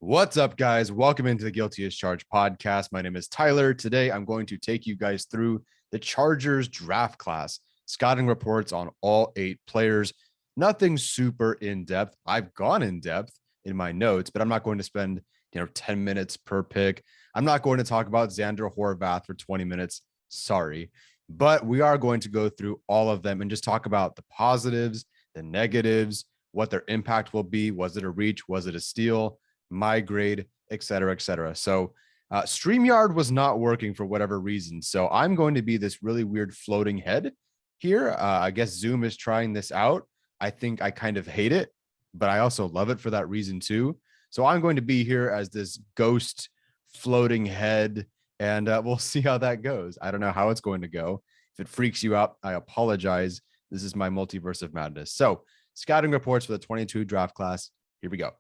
What's up, guys? Welcome into the Guilty as Charged podcast. My name is Tyler. Today, I'm going to take you guys through the Chargers draft class, scouting reports on all 8 players. Nothing super in depth. I've gone in depth in my notes, but I'm not going to spend 10 minutes per pick. I'm not going to talk about Xander Horvath for 20 minutes. Sorry, but we are going to go through all of them and just talk about the positives, the negatives, what their impact will be. Was it a reach? Was it a steal? My grade, et cetera, et cetera. So StreamYard was not working for whatever reason. So I'm going to be this really weird floating head here. I guess Zoom is trying this out. I think I kind of hate it, but I also love it for that reason too. So I'm going to be here as this ghost floating head, and we'll see how that goes. I don't know how it's going to go. If it freaks you out, I apologize. This is my multiverse of madness. So scouting reports for the 22 draft class. Here we go.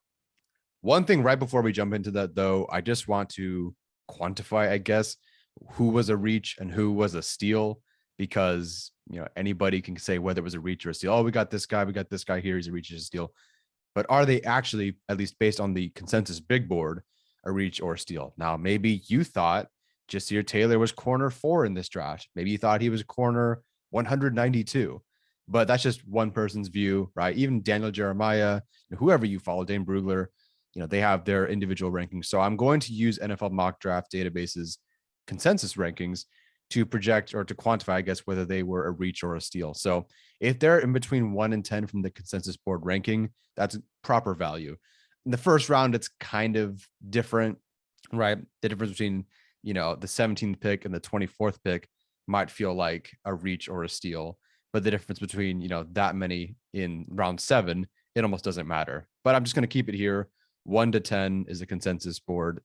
One thing right before we jump into that, though, I just want to quantify, I guess, who was a reach and who was a steal, because anybody can say whether it was a reach or a steal. Oh, we got this guy here. He's a reach or a steal. But are they actually, at least based on the consensus big board, a reach or a steal? Now, maybe you thought Jasir Taylor was corner 4 in this draft. Maybe you thought he was corner 192. But that's just one person's view, right? Even Daniel Jeremiah, whoever you follow, Dane Brugler, they have their individual rankings. So I'm going to use NFL mock draft databases consensus rankings to project or to quantify, I guess, whether they were a reach or a steal. So if they're in between 1 and 10 from the consensus board ranking, that's proper value. In the first round, it's kind of different, right? The difference between, the 17th pick and the 24th pick might feel like a reach or a steal. But the difference between, that many in round 7, it almost doesn't matter. But I'm just going to keep it here. 1 to 10 is a consensus board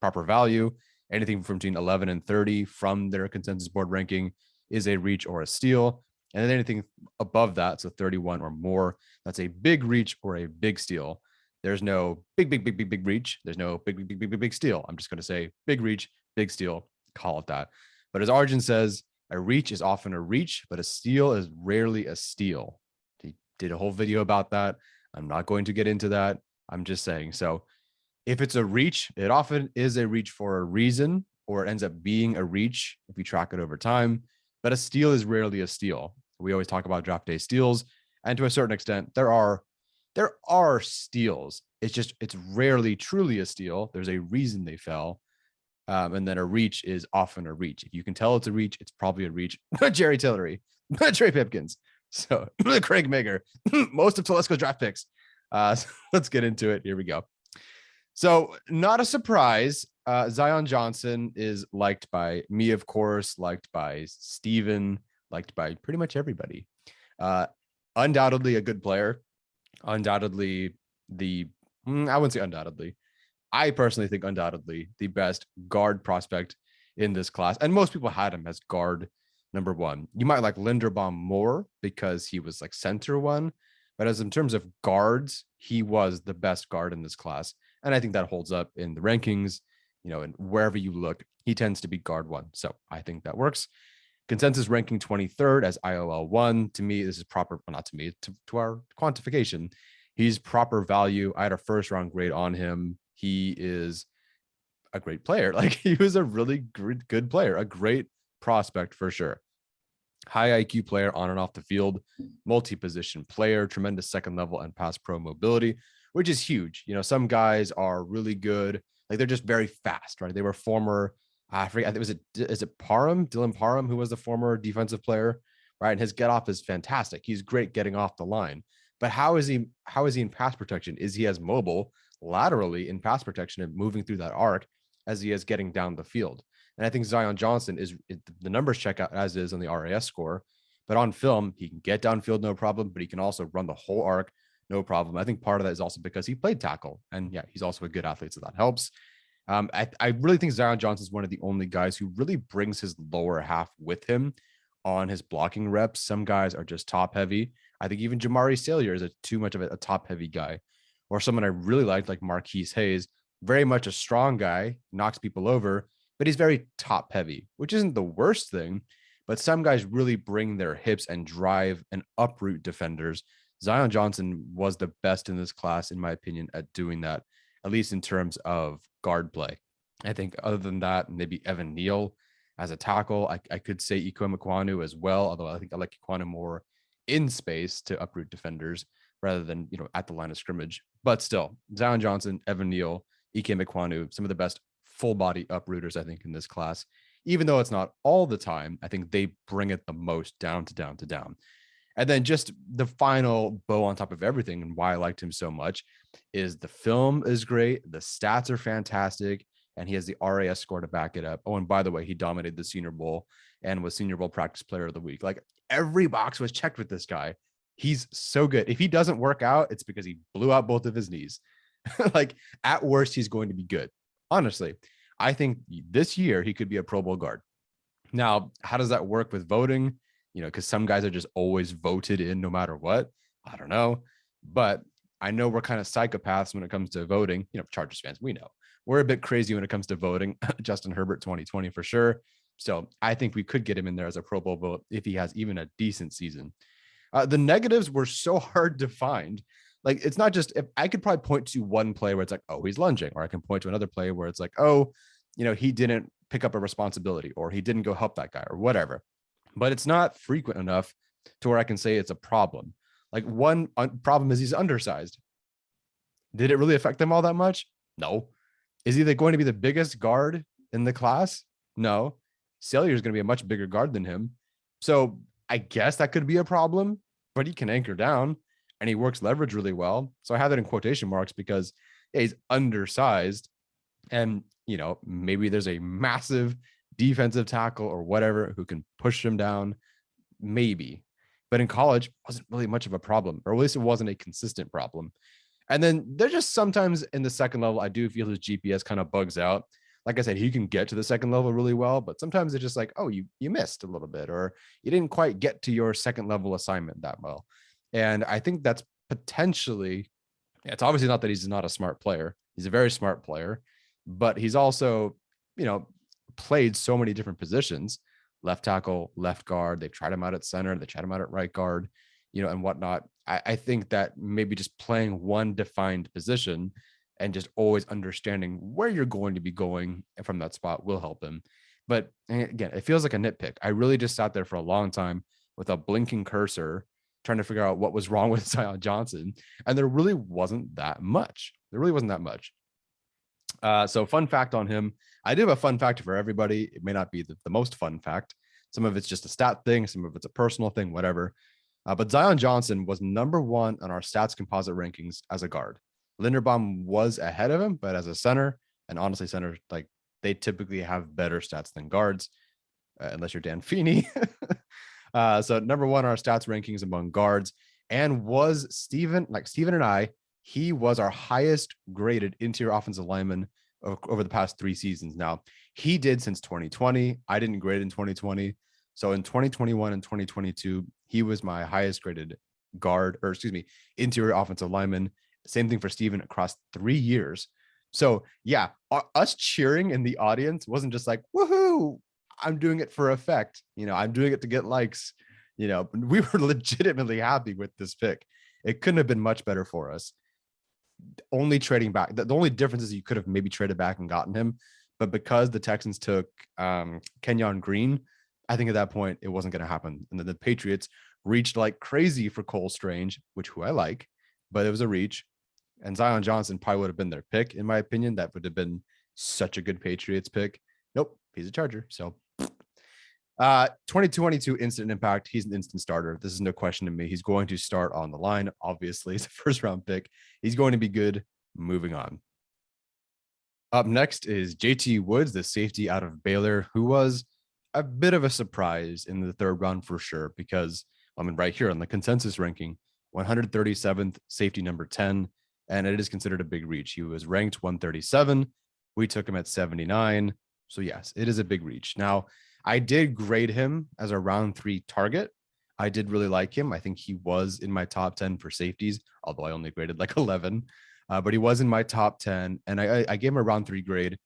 proper value. Anything from between 11 and 30 from their consensus board ranking is a reach or a steal. And then anything above that, so 31 or more, that's a big reach or a big steal. There's no big reach. There's no big steal. I'm just going to say big reach, big steal, call it that. But as Arjun says, a reach is often a reach, but a steal is rarely a steal. He did a whole video about that. I'm not going to get into that. I'm just saying. So if it's a reach, it often is a reach for a reason, or it ends up being a reach if you track it over time. But a steal is rarely a steal. We always talk about draft day steals, and to a certain extent, there are steals. It's rarely truly a steal. There's a reason they fell. And then a reach is often a reach. If you can tell it's a reach, it's probably a reach. Jerry Tillery, Trey Pipkins, so Craig Mager, most of Telesco's draft picks. So let's get into it. Here we go. So not a surprise. Zion Johnson is liked by me, of course, liked by Steven, liked by pretty much everybody. Undoubtedly a good player. Undoubtedly I wouldn't say undoubtedly. I personally think undoubtedly the best guard prospect in this class. And most people had him as guard number 1. You might like Linderbaum more because he was like center 1. But as in terms of guards, he was the best guard in this class. And I think that holds up in the rankings, and wherever you look, he tends to be guard 1. So I think that works. Consensus ranking 23rd as IOL 1. To me, this is proper, well, not to me, to our quantification. He's proper value. I had a first round grade on him. He is a great player. Like, he was a really good player, a great prospect for sure. High IQ player on and off the field, multi-position player, tremendous second level and pass pro mobility, which is huge. Some guys are really good. Like, they're just very fast, right? They were former, I forget, is it Parham, Dylan Parham, who was the former defensive player, right? And his get off is fantastic. He's great getting off the line. But how is he in pass protection? Is he as mobile laterally in pass protection and moving through that arc as he is getting down the field? And I think Zion Johnson the numbers check out as is on the RAS score, but on film, he can get downfield, no problem, but he can also run the whole arc, no problem. I think part of that is also because he played tackle, and yeah, he's also a good athlete, so that helps. I really think Zion Johnson is one of the only guys who really brings his lower half with him on his blocking reps. Some guys are just top heavy. I think even Jamari Sailor is too much of a top heavy guy, or someone I really liked, like Marquise Hayes, very much a strong guy, knocks people over, but he's very top heavy, which isn't the worst thing. But some guys really bring their hips and drive and uproot defenders. Zion Johnson was the best in this class, in my opinion, at doing that. at least in terms of guard play. I think other than that, maybe Evan Neal as a tackle. I could say Iko Mekwanu as well, although I think I like Mekwanu more in space to uproot defenders rather than, at the line of scrimmage. But still, Zion Johnson, Evan Neal, Ike Mekwanu, some of the best full body uprooters, I think, in this class. Even though it's not all the time, I think they bring it the most down to down to down. And then just the final bow on top of everything and why I liked him so much is the film is great. The stats are fantastic. And he has the RAS score to back it up. Oh, and by the way, he dominated the Senior Bowl and was Senior Bowl practice player of the week. Like every box was checked with this guy. He's so good. If he doesn't work out, it's because he blew out both of his knees. Like at worst, he's going to be good. Honestly, I think this year he could be a Pro Bowl guard. Now, how does that work with voting? Because some guys are just always voted in no matter what. I don't know. But I know we're kind of psychopaths when it comes to voting. Chargers fans, we know. We're a bit crazy when it comes to voting. Justin Herbert 2020 for sure. So I think we could get him in there as a Pro Bowl vote if he has even a decent season. The negatives were so hard to find. Like, it's not just, if I could probably point to one play where it's like, oh, he's lunging, or I can point to another play where it's like, oh, he didn't pick up a responsibility, or he didn't go help that guy, or whatever. But it's not frequent enough to where I can say it's a problem. Like, one problem is he's undersized. Did it really affect him all that much? No. Is he going to be the biggest guard in the class? No. Sailor is going to be a much bigger guard than him. So I guess that could be a problem, but he can anchor down and he works leverage really well. So I have that in quotation marks because he's undersized and, maybe there's a massive defensive tackle or whatever who can push him down. Maybe. But in college, wasn't really much of a problem, or at least it wasn't a consistent problem. And then there's just sometimes in the second level, I do feel his GPS kind of bugs out. Like I said, he can get to the second level really well, but sometimes it's just like, oh, you missed a little bit, or you didn't quite get to your second level assignment that well. And I think that's potentially, it's obviously not that he's not a smart player. He's a very smart player, but he's also, played so many different positions, left tackle, left guard. They've tried him out at center. They tried him out at right guard, and whatnot. I think that maybe just playing one defined position and just always understanding where you're going to be going from that spot will help him. But again, it feels like a nitpick. I really just sat there for a long time with a blinking cursor trying to figure out what was wrong with Zion Johnson. And there really wasn't that much. So fun fact on him. I do have a fun fact for everybody. It may not be the most fun fact. Some of it's just a stat thing. Some of it's a personal thing, whatever. But Zion Johnson was number one on our stats composite rankings as a guard. Linderbaum was ahead of him, but as a center, and honestly, centers, like, they typically have better stats than guards, unless you're Dan Feeney. So number one on our stats rankings among guards, and was Steven and I, he was our highest graded interior offensive lineman over the past 3 seasons. Now, he did since 2020. I didn't grade in 2020. So in 2021 and 2022, he was my highest graded interior offensive lineman. Same thing for Steven across 3 years. So yeah, us cheering in the audience wasn't just like, woohoo, I'm doing it for effect. I'm doing it to get likes. We were legitimately happy with this pick. It couldn't have been much better for us. Only trading back. The only difference is you could have maybe traded back and gotten him. But because the Texans took Kenyon Green, I think at that point it wasn't going to happen. And then the Patriots reached like crazy for Cole Strange, who I like, but it was a reach. And Zion Johnson probably would have been their pick, in my opinion. That would have been such a good Patriots pick. Nope, he's a Charger. So 2022 instant impact. He's an instant starter. This is no question to me. He's going to start on the line. Obviously, he's a first round pick. He's going to be good. Moving on. Up next is JT Woods, the safety out of Baylor, who was a bit of a surprise in the third round for sure, because right here on the consensus ranking, 137th, safety number 10, and it is considered a big reach. He was ranked 137. We took him at 79. So yes, it is a big reach. Now, I did grade him as a round 3 target. I did really like him. I think he was in my top 10 for safeties, although I only graded like 11, but he was in my top 10, and I gave him a round 3 grade.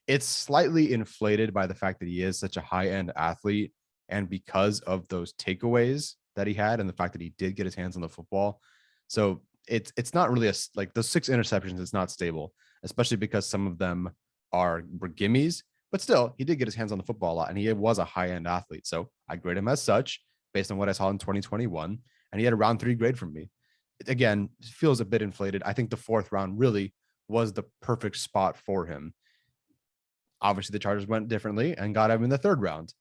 It's slightly inflated by the fact that he is such a high-end athlete, and because of those takeaways that he had and the fact that he did get his hands on the football. So it's not really like those 6 interceptions. It's not stable. especially because some of them were gimmies. But still, he did get his hands on the football a lot, and he was a high-end athlete. So I grade him as such based on what I saw in 2021, and he had a round 3 grade from me. Again, feels a bit inflated. I think the 4th round really was the perfect spot for him. Obviously, the Chargers went differently and got him in the 3rd round.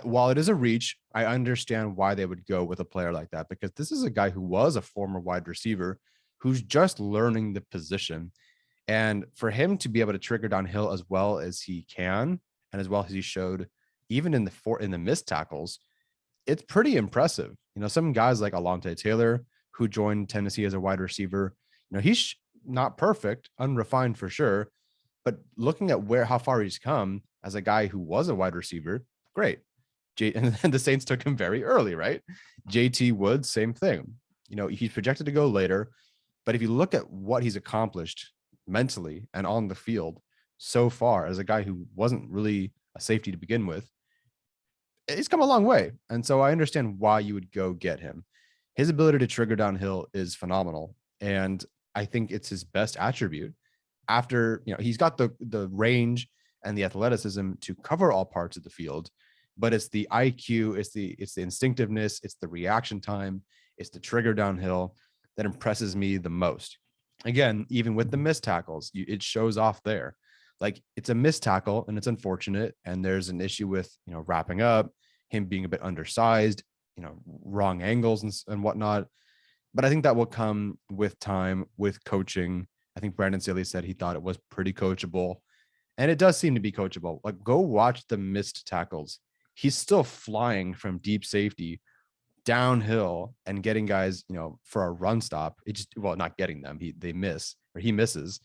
While it is a reach, I understand why they would go with a player like that, because this is a guy who was a former wide receiver who's just learning the position. And for him to be able to trigger downhill as well as he can, and as well as he showed, even in the missed tackles, it's pretty impressive. Some guys like Alontae Taylor, who joined Tennessee as a wide receiver, he's not perfect, unrefined for sure, but looking at how far he's come as a guy who was a wide receiver, great. And then the Saints took him very early, right? JT Woods, same thing. He's projected to go later, but if you look at what he's accomplished mentally and on the field so far as a guy who wasn't really a safety to begin with, he's come a long way. And so I understand why you would go get him. His ability to trigger downhill is phenomenal. And I think it's his best attribute. After, he's got the range and the athleticism to cover all parts of the field, but it's the IQ, it's the instinctiveness, it's the reaction time, it's the trigger downhill that impresses me the most. Again, even with the missed tackles, it shows off there. Like, it's a missed tackle and it's unfortunate. And there's an issue with, wrapping up, him being a bit undersized, wrong angles and whatnot. But I think that will come with time, with coaching. I think Brandon Staley said he thought it was pretty coachable. And it does seem to be coachable. Like, go watch the missed tackles. He's still flying from deep safety downhill and getting guys, for a run stop. Not getting them. He misses,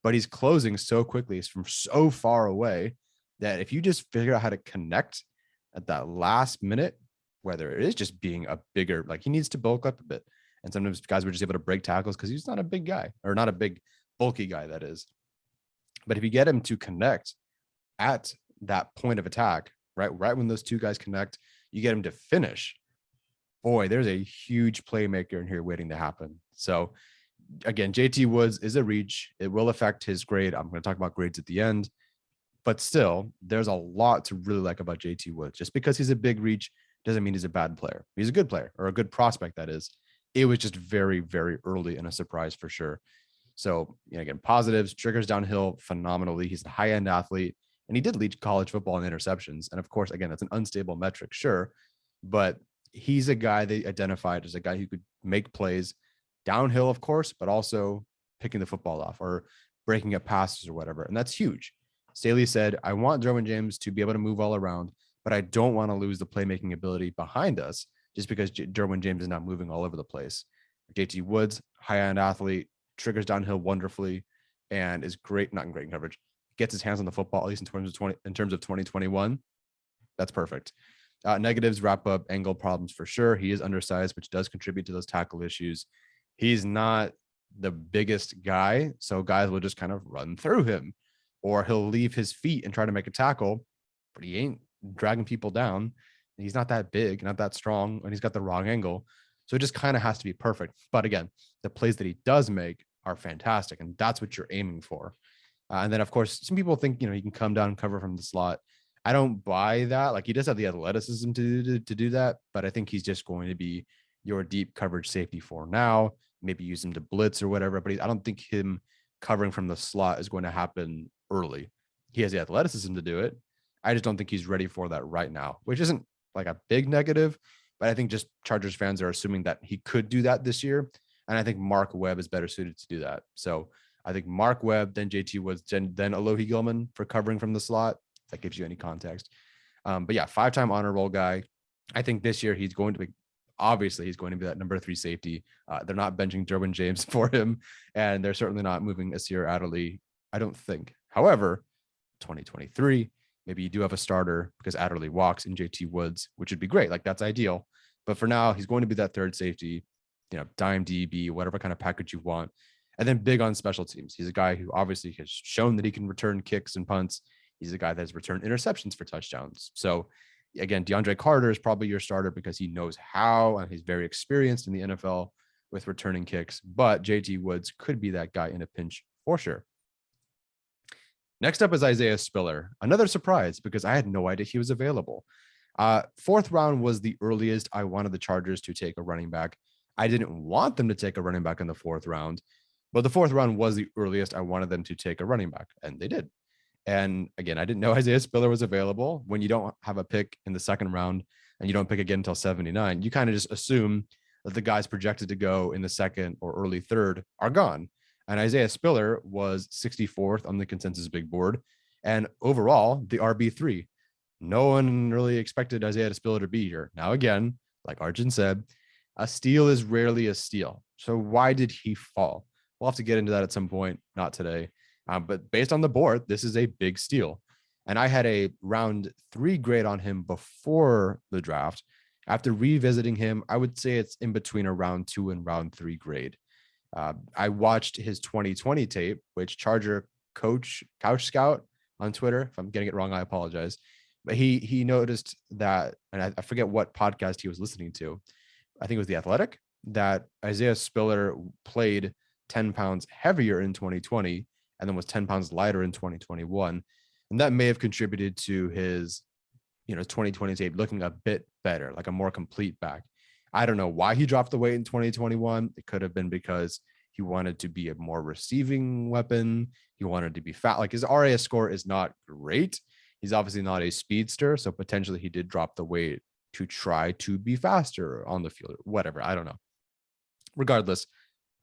but he's closing so quickly. It's from so far away that if you just figure out how to connect at that last minute, whether it is just being a bigger, like, he needs to bulk up a bit. And sometimes guys were just able to break tackles because he's not a big guy, or not a big bulky guy, that is. But if you get him to connect at that point of attack, right when those two guys connect, you get him to finish. Boy, there's a huge playmaker in here waiting to happen. So again, JT Woods is a reach. It will affect his grade. I'm going to talk about grades at the end, but still, there's a lot to really like about JT Woods. Just because he's a big reach doesn't mean he's a bad player. He's a good player, or a good prospect, that is. It was just very, very early and a surprise for sure. So, again, positives: triggers downhill phenomenally. He's a high-end athlete, and he did lead college football in interceptions. And of course, again, that's an unstable metric, sure, but he's a guy they identified as a guy who could make plays downhill, of course, but also picking the football off or breaking up passes or whatever. And that's huge. Staley said, I want Derwin James to be able to move all around, but I don't want to lose the playmaking ability behind us just because Derwin James is not moving all over the place. JT Woods, high-end athlete, triggers downhill wonderfully, and is not in great coverage. Gets his hands on the football, at least in terms of 2021. That's perfect. Negatives: wrap up angle problems for sure. He is undersized, which does contribute to those tackle issues. He's not the biggest guy, so guys will just kind of run through him, or he'll leave his feet and try to make a tackle, but he ain't dragging people down. He's not that big, not that strong, and he's got the wrong angle. So it just kind of has to be perfect. But again, the plays that he does make are fantastic, and that's what you're aiming for. And then, of course, some people think, he can come down and cover from the slot. I don't buy that. Like, he does have the athleticism to do that, but I think he's just going to be your deep coverage safety for now. Maybe use him to blitz or whatever, but I don't think him covering from the slot is going to happen early. He has the athleticism to do it. I just don't think he's ready for that right now, which isn't like a big negative, but I think just Chargers fans are assuming that he could do that this year. And I think Mark Webb is better suited to do that. So I think Mark Webb, then JT Woods, then Alohi Gilman for covering from the slot. If that gives you any context. But yeah, 5-time Honor Roll guy. I think this year he's going to be that number 3 safety. They're not benching Derwin James for him, and they're certainly not moving Asir Adderley, I don't think. However, 2023, maybe you do have a starter because Adderley walks in JT Woods, which would be great. Like, that's ideal. But for now, he's going to be that 3rd safety, dime DB, whatever kind of package you want. And then big on special teams. He's a guy who obviously has shown that he can return kicks and punts. He's a guy that has returned interceptions for touchdowns. So again, DeAndre Carter is probably your starter because he knows how, and he's very experienced in the NFL with returning kicks. But JT Woods could be that guy in a pinch for sure. Next up is Isaiah Spiller. Another surprise because I had no idea he was available. Fourth round was the earliest I wanted the Chargers to take a running back. I didn't want them to take a running back in the fourth round, but the fourth round was the earliest I wanted them to take a running back, and they did. And again, I didn't know Isaiah Spiller was available. When you don't have a pick in the second round and you don't pick again until 79, you kind of just assume that the guys projected to go in the second or early third are gone. And Isaiah Spiller was 64th on the consensus big board. And overall, the RB3. No one really expected Isaiah Spiller to be here. Now, again, like Arjun said, a steal is rarely a steal. So why did he fall? We'll have to get into that at some point, not today. But based on the board, this is a big steal. And I had a round 3 grade on him before the draft. After revisiting him, I would say it's in between a round 2 and round 3 grade. I watched his 2020 tape, which Charger Couch Scout on Twitter, if I'm getting it wrong, I apologize. But he noticed that, and I forget what podcast he was listening to. I think it was The Athletic, that Isaiah Spiller played 10 pounds heavier in 2020 and then was 10 pounds lighter in 2021. And that may have contributed to his, 2020 tape looking a bit better, like a more complete back. I don't know why he dropped the weight in 2021. It could have been because he wanted to be a more receiving weapon. He wanted to be fat. Like his RAS score is not great. He's obviously not a speedster. So potentially he did drop the weight to try to be faster on the field, whatever. I don't know. Regardless,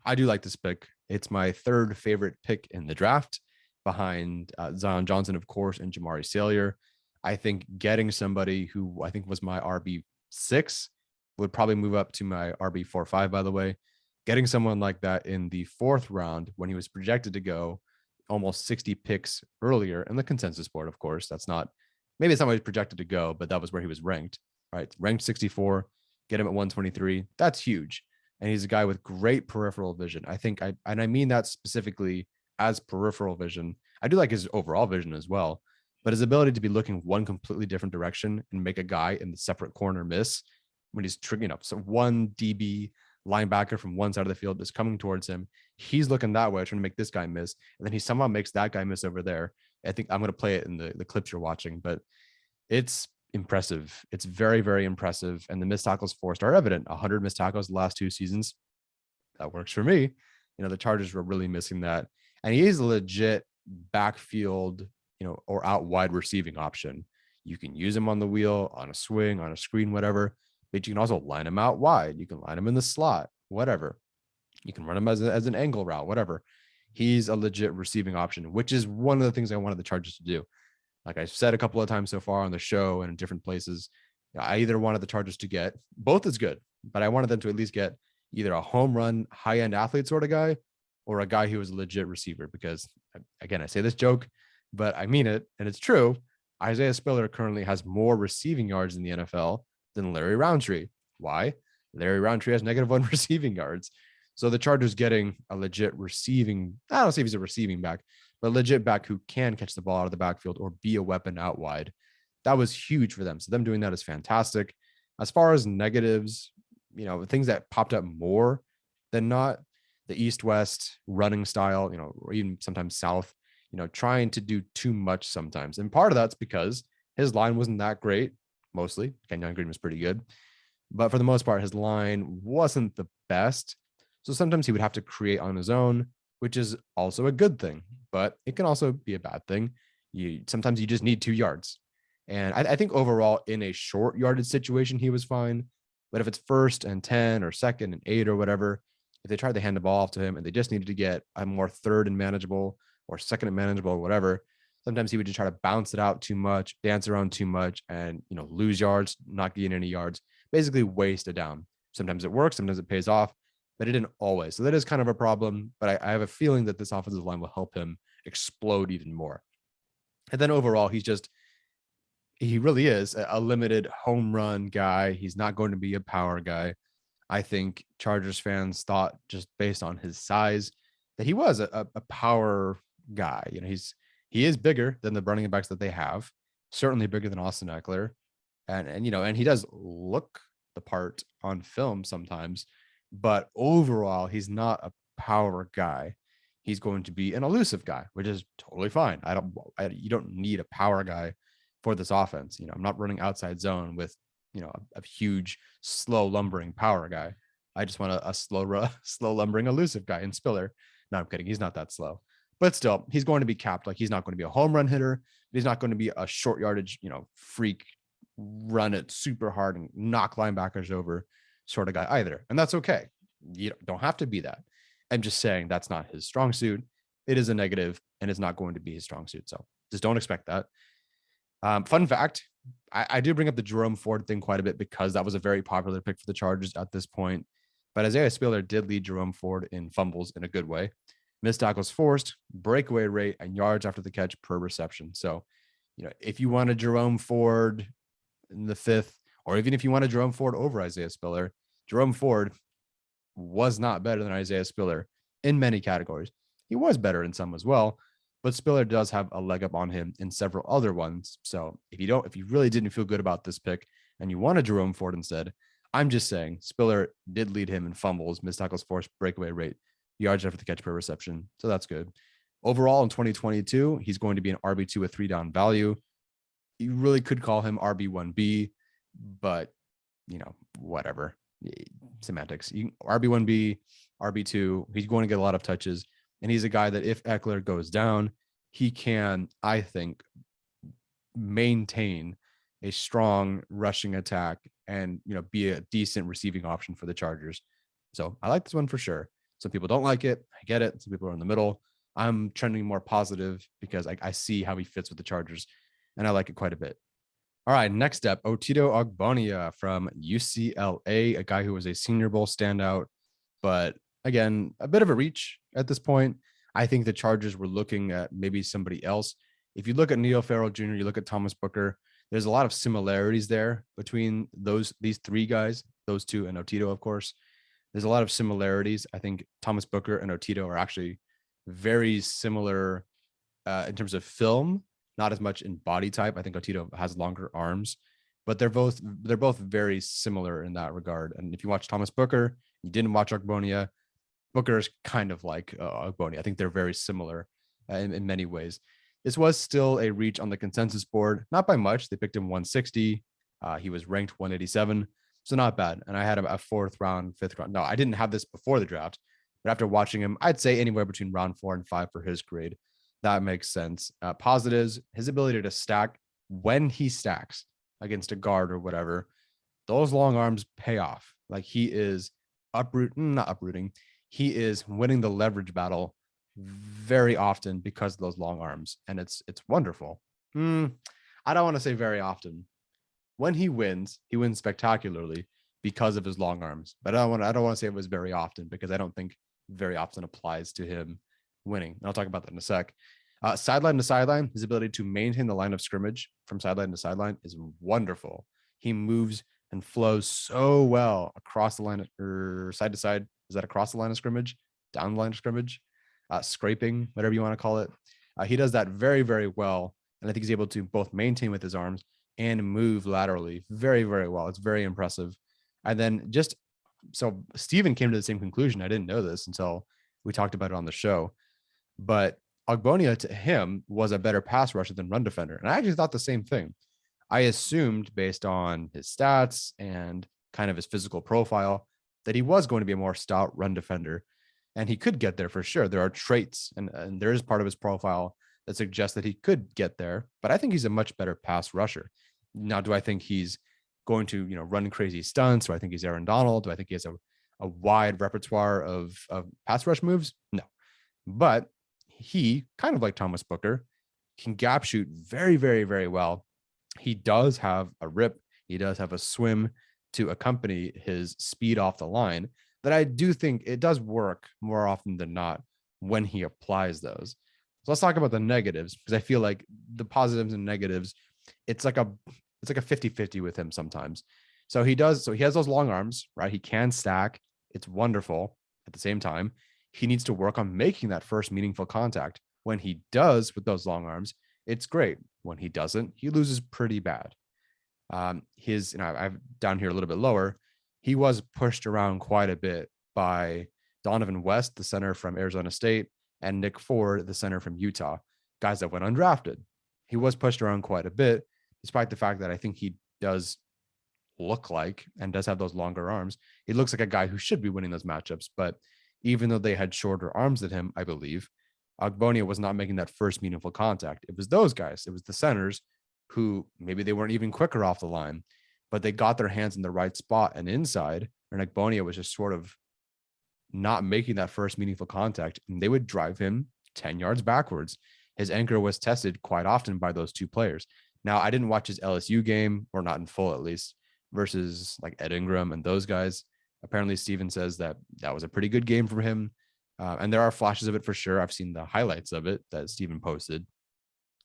I do like this pick. It's my third favorite pick in the draft behind Zion Johnson, of course, and Jamari Sailor. I think getting somebody who I think was my RB6 would probably move up to my RB4-5, by the way. Getting someone like that in the fourth round when he was projected to go almost 60 picks earlier in the consensus board, of course, that's not, maybe it's not where he's projected to go, but that was where he was ranked, right? Ranked 64, get him at 123. That's huge. And he's a guy with great peripheral vision. I think and I mean that specifically as peripheral vision. I do like his overall vision as well, but his ability to be looking one completely different direction and make a guy in the separate corner miss when he's triggering up. So one DB linebacker from one side of the field is coming towards him. He's looking that way, trying to make this guy miss. And then he somehow makes that guy miss over there. I think I'm going to play it in the clips you're watching, but it's impressive. It's very, very impressive. And the missed tackles forced are evident. 100 missed tackles the last 2 seasons. That works for me. The Chargers were really missing that. And he is a legit backfield, or out wide receiving option. You can use him on the wheel, on a swing, on a screen, whatever. But you can also line him out wide. You can line him in the slot, whatever. You can run him as an angle route, whatever. He's a legit receiving option, which is one of the things I wanted the Chargers to do. Like I've said a couple of times so far on the show and in different places, I either wanted the Chargers to get, both is good, but I wanted them to at least get either a home run, high-end athlete sort of guy or a guy who was a legit receiver. Because, again, I say this joke, but I mean it, and it's true. Isaiah Spiller currently has more receiving yards in the NFL than Larry Roundtree. Why? Larry Roundtree has -1 receiving yards. So the Chargers getting a legit receiving, I don't say if he's a receiving back, but a legit back who can catch the ball out of the backfield or be a weapon out wide. That was huge for them. So them doing that is fantastic. As far as negatives, things that popped up more than not, the East-West running style, or even sometimes South, trying to do too much sometimes. And part of that's because his line wasn't that great, mostly. Kenyon Green was pretty good. But for the most part, his line wasn't the best. So sometimes he would have to create on his own, which is also a good thing, but it can also be a bad thing. Sometimes you just need 2 yards. And I think overall in a short yardage situation, he was fine. But if it's 1st and 10 or 2nd and 8 or whatever, if they tried to hand the ball off to him and they just needed to get a more 3rd and manageable or 2nd and manageable or whatever, sometimes he would just try to bounce it out too much, dance around too much, and lose yards, not gain any yards, basically waste it down. Sometimes it works, sometimes it pays off, but it didn't always. So that is kind of a problem. But I have a feeling that this offensive line will help him explode even more. And then overall, he really is a limited home run guy. He's not going to be a power guy. I think Chargers fans thought, just based on his size, that he was a power guy. He is bigger than the running backs that they have, certainly bigger than Austin Eckler. And he does look the part on film sometimes, but overall, he's not a power guy. he's going to be an elusive guy, which is totally fine. You don't need a power guy for this offense. I'm not running outside zone with, a huge, slow lumbering power guy. I just want a slow lumbering elusive guy in Spiller. No, I'm kidding. He's not that slow, but still, he's going to be capped. Like, he's not going to be a home run hitter. He's not going to be a short yardage, freak, run it super hard and knock linebackers over sort of guy either. And that's okay. You don't have to be that. I'm just saying that's not his strong suit. It is a negative, and it's not going to be his strong suit. So just don't expect that. Fun fact, I do bring up the Jerome Ford thing quite a bit because that was a very popular pick for the Chargers at this point. But Isaiah Spiller did lead Jerome Ford in fumbles in a good way. Missed tackles forced, breakaway rate, and yards after the catch per reception. So, if you want a Jerome Ford in the fifth, or even if you want a Jerome Ford over Isaiah Spiller, Jerome Ford was not better than Isaiah Spiller in many categories. He was better in some as well, but Spiller does have a leg up on him in several other ones. So if you really didn't feel good about this pick and you want a Jerome Ford instead, I'm just saying Spiller did lead him in fumbles, missed tackles forced, breakaway rate, yards after the catch per reception. So that's good. Overall in 2022, he's going to be an RB2 with 3-down value. You really could call him RB1B, but whatever. Semantics. RB1B, RB2, he's going to get a lot of touches. And he's a guy that if Eckler goes down, he can, I think, maintain a strong rushing attack and, be a decent receiving option for the Chargers. So I like this one for sure. Some people don't like it. I get it. Some people are in the middle. I'm trending more positive because I see how he fits with the Chargers, and I like it quite a bit. All right, next up, Otido Agbonia from UCLA, a guy who was a Senior Bowl standout, but again, a bit of a reach at this point. I think the Chargers were looking at maybe somebody else. If you look at Neil Farrell Jr., you look at Thomas Booker, there's a lot of similarities there between these three guys, those two and Otido, of course. There's a lot of similarities. I think Thomas Booker and Otido are actually very similar in terms of film, not as much in body type. I think Otido has longer arms, but they're both very similar in that regard. And if you watch Thomas Booker, you didn't watch Agbonia, Booker is kind of like Agbonia. I think they're very similar in many ways. This was still a reach on the consensus board, not by much. They picked him 160. He was ranked 187, so not bad. And I had him a fourth round, fifth round. No, I didn't have this before the draft, but after watching him, I'd say anywhere between round 4 and 5 for his grade. That makes sense. Positives, his ability to stack when he stacks against a guard or whatever, those long arms pay off. Like, he is not uprooting. He is winning the leverage battle very often because of those long arms. And it's wonderful. I don't want to say very often. When he wins spectacularly because of his long arms. But I don't want to say it was very often because I don't think very often applies to him winning. And I'll talk about that in a sec. Sideline to sideline, his ability to maintain the line of scrimmage from sideline to sideline is wonderful. He moves and flows so well across the line or side to side. Is that across the line of scrimmage? Down the line of scrimmage? Scraping, whatever you want to call it. He does that very, very well. And I think he's able to both maintain with his arms and move laterally very, very well. It's very impressive. And then so Steven came to the same conclusion. I didn't know this until we talked about it on the show. But Agbonia to him was a better pass rusher than run defender. And I actually thought the same thing. I assumed based on his stats and kind of his physical profile that he was going to be a more stout run defender. And he could get there for sure. There are traits and there is part of his profile that suggests that he could get there. But I think he's a much better pass rusher. Now, do I think he's going to, run crazy stunts? Do I think he's Aaron Donald? Do I think he has a wide repertoire of pass rush moves? No. But he, kind of like Thomas Booker, can gap shoot very, very, very well. He does have a rip. He does have a swim to accompany his speed off the line that I do think it does work more often than not when he applies those. So let's talk about the negatives, because I feel like the positives and negatives, it's like a 50-50 with him sometimes. So he has those long arms, right? He can stack. It's wonderful. At the same time, he needs to work on making that first meaningful contact. When he does with those long arms, it's great. When he doesn't, he loses pretty bad. I've down here a little bit lower. He was pushed around quite a bit by Donovan West, the center from Arizona State, and Nick Ford, the center from Utah, guys that went undrafted. He was pushed around quite a bit, despite the fact that I think he does look like and does have those longer arms. He looks like a guy who should be winning those matchups. But even though they had shorter arms than him, I believe, Agbonia was not making that first meaningful contact. It was those guys. It was the centers who maybe they weren't even quicker off the line, but they got their hands in the right spot and inside. And Agbonia was just sort of not making that first meaningful contact. And they would drive him 10 yards backwards. His anchor was tested quite often by those two players. Now, I didn't watch his LSU game, or not in full at least, versus like Ed Ingram and those guys. Apparently, Steven says that that was a pretty good game for him. And there are flashes of it for sure. I've seen the highlights of it that Steven posted.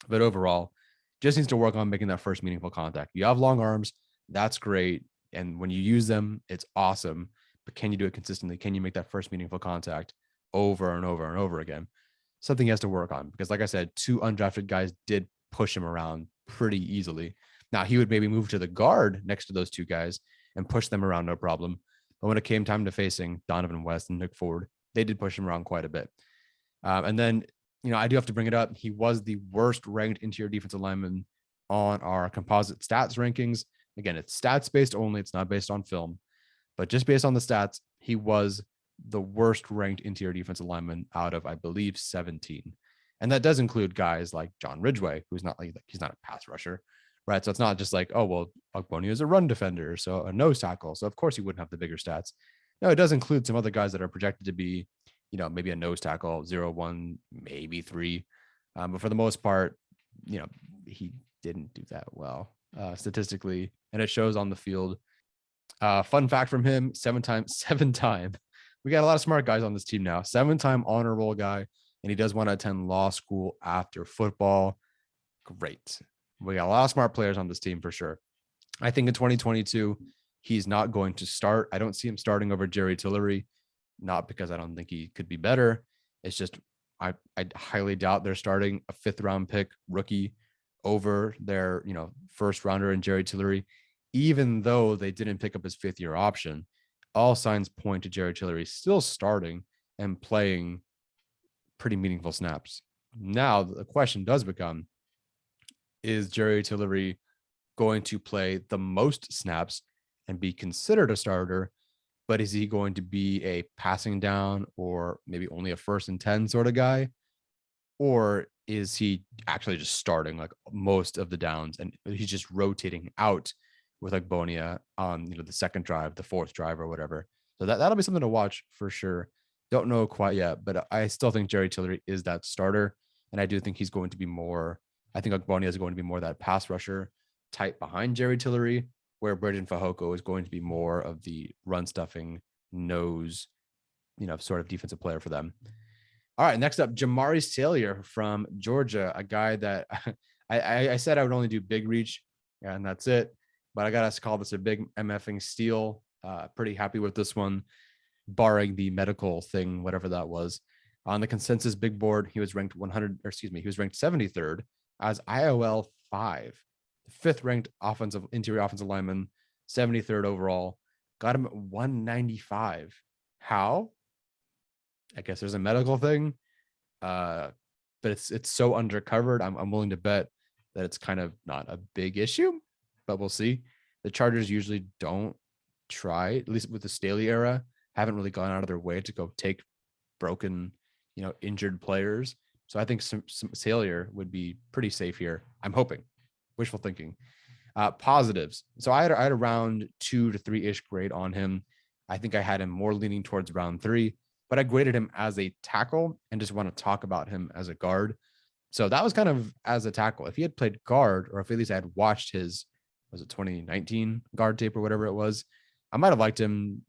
But overall, just needs to work on making that first meaningful contact. You have long arms. That's great. And when you use them, it's awesome. But can you do it consistently? Can you make that first meaningful contact over and over and over again? Something he has to work on, because like I said, two undrafted guys did push him around pretty easily. Now he would maybe move to the guard next to those two guys and push them around, no problem. But when it came time to facing Donovan West and Nick Ford, they did push him around quite a bit. And then, I do have to bring it up. He was the worst ranked interior defensive lineman on our composite stats rankings. Again, it's stats based only. It's not based on film, but just based on the stats, he was the worst ranked interior defensive lineman out of, I believe, 17. And that does include guys like John Ridgway, who's not like, he's not a pass rusher, right? So it's not just like, oh, well, Agbonia is a run defender, so a nose tackle. So of course he wouldn't have the bigger stats. No, it does include some other guys that are projected to be, maybe a nose tackle, 0-1, maybe 3. But for the most part, he didn't do that well statistically, and it shows on the field. Fun fact from him, 7-time. We got a lot of smart guys on this team now. 7-time honor roll guy, and he does want to attend law school after football. Great. We got a lot of smart players on this team for sure. I think in 2022, he's not going to start. I don't see him starting over Jerry Tillery, not because I don't think he could be better. It's just I highly doubt they're starting a 5th round pick rookie over their, first rounder in Jerry Tillery, even though they didn't pick up his 5th year option. All signs point to Jerry Tillery still starting and playing pretty meaningful snaps. Now the question does become, is Jerry Tillery going to play the most snaps and be considered a starter, but is he going to be a passing down or maybe only a 1st and 10 sort of guy? Or is he actually just starting like most of the downs and he's just rotating out with Agbonia on, the 2nd drive, the 4th drive or whatever? So that'll be something to watch for sure. Don't know quite yet, but I still think Jerry Tillery is that starter. And I do think he's going to be more, I think Agbonia is going to be more that pass rusher type behind Jerry Tillery, where Braden Fajoko is going to be more of the run stuffing nose, sort of defensive player for them. All right, next up, Jamari Sailor from Georgia, a guy that I said I would only do big reach, and that's it. But I got to call this a big MFing steal. Pretty happy with this one, barring the medical thing, whatever that was. On the consensus big board, he was ranked 73rd as IOL 5, the 5th ranked interior offensive lineman, 73rd overall. Got him at 195. How? I guess there's a medical thing, but it's so undercovered. I'm willing to bet that it's kind of not a big issue, but we'll see. The Chargers usually don't try, at least with the Staley era, haven't really gone out of their way to go take broken, injured players. So I think some Sailor would be pretty safe here. I'm hoping. Wishful thinking. Positives. So I had a round 2 to 3-ish grade on him. I think I had him more leaning towards round 3, but I graded him as a tackle and just want to talk about him as a guard. So that was kind of as a tackle. If he had played guard, or if at least I had watched his, was it 2019 guard tape or whatever it was, I might have liked him,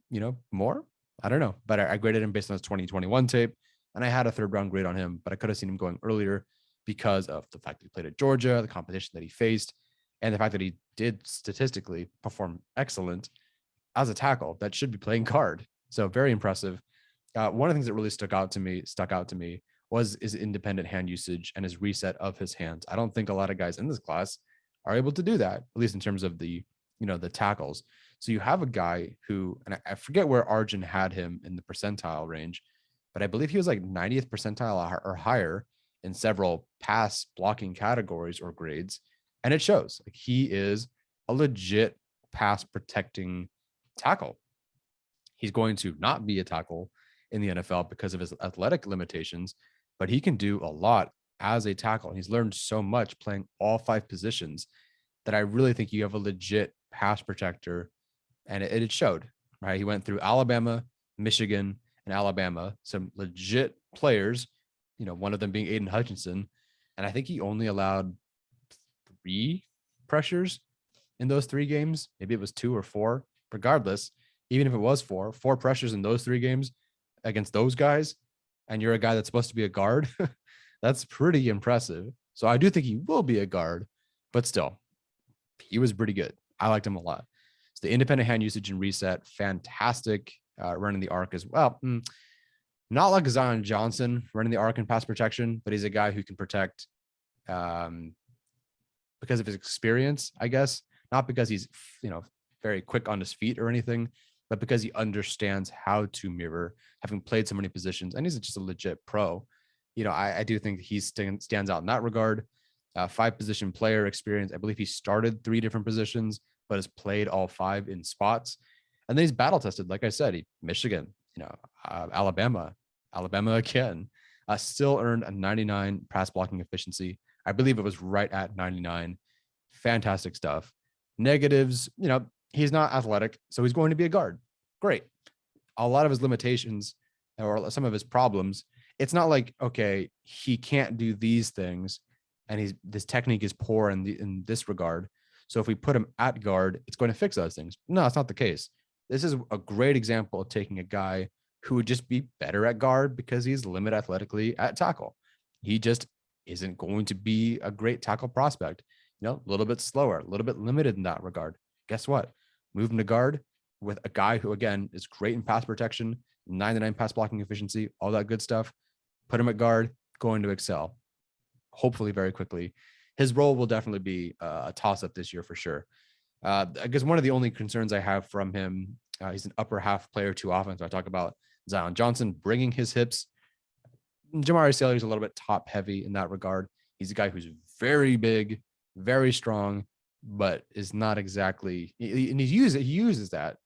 more. I don't know, but I graded him based on his 2021 tape, and I had a 3rd round grade on him, but I could have seen him going earlier because of the fact that he played at Georgia, the competition that he faced, and the fact that he did statistically perform excellent as a tackle that should be playing guard. So very impressive. One of the things that really stuck out to me was his independent hand usage and his reset of his hands. I don't think a lot of guys in this class are able to do that, at least in terms of the, the tackles. So you have a guy who, and I forget where Arjun had him in the percentile range, but I believe he was like 90th percentile or higher in several pass blocking categories or grades. And it shows like he is a legit pass protecting tackle. He's going to not be a tackle in the NFL because of his athletic limitations, but he can do a lot as a tackle. He's learned so much playing all 5 positions that I really think you have a legit pass protector. And it showed, right? He went through Alabama, Michigan, and Alabama, some legit players, one of them being Aiden Hutchinson. And I think he only allowed 3 pressures in those 3 games. Maybe it was 2 or 4. Regardless, even if it was 4 pressures in those 3 games against those guys, and you're a guy that's supposed to be a guard, that's pretty impressive. So I do think he will be a guard, but still, he was pretty good. I liked him a lot. So the independent hand usage and reset, fantastic running the arc as well. Not like Zion Johnson running the arc and pass protection, but he's a guy who can protect because of his experience, I guess. Not because he's, very quick on his feet or anything, but because he understands how to mirror, having played so many positions, and he's just a legit pro. I do think he stands out in that regard. 5 position player experience. I believe he started 3 different positions, but has played all 5 in spots. And then he's battle tested. Like I said, Michigan, Alabama again, still earned a 99 pass blocking efficiency. I believe it was right at 99. Fantastic stuff. Negatives, he's not athletic, so he's going to be a guard. Great. A lot of his limitations or some of his problems, it's not like, okay, he can't do these things and this technique is poor in this regard. So if we put him at guard, it's going to fix those things. No, it's not the case. This is a great example of taking a guy who would just be better at guard because he's limited athletically at tackle. He just isn't going to be a great tackle prospect. A little bit slower, a little bit limited in that regard. Guess what? Move him to guard with a guy who, again, is great in pass protection, 99 pass blocking efficiency, all that good stuff. Put him at guard, going to excel, hopefully very quickly. His role will definitely be a toss-up this year for sure. I guess one of the only concerns I have from him, he's an upper half player to offense. I talk about Zion Johnson bringing his hips. Jamari Sailor is a little bit top heavy in that regard. He's a guy who's very big, very strong, but is not exactly, and he uses that,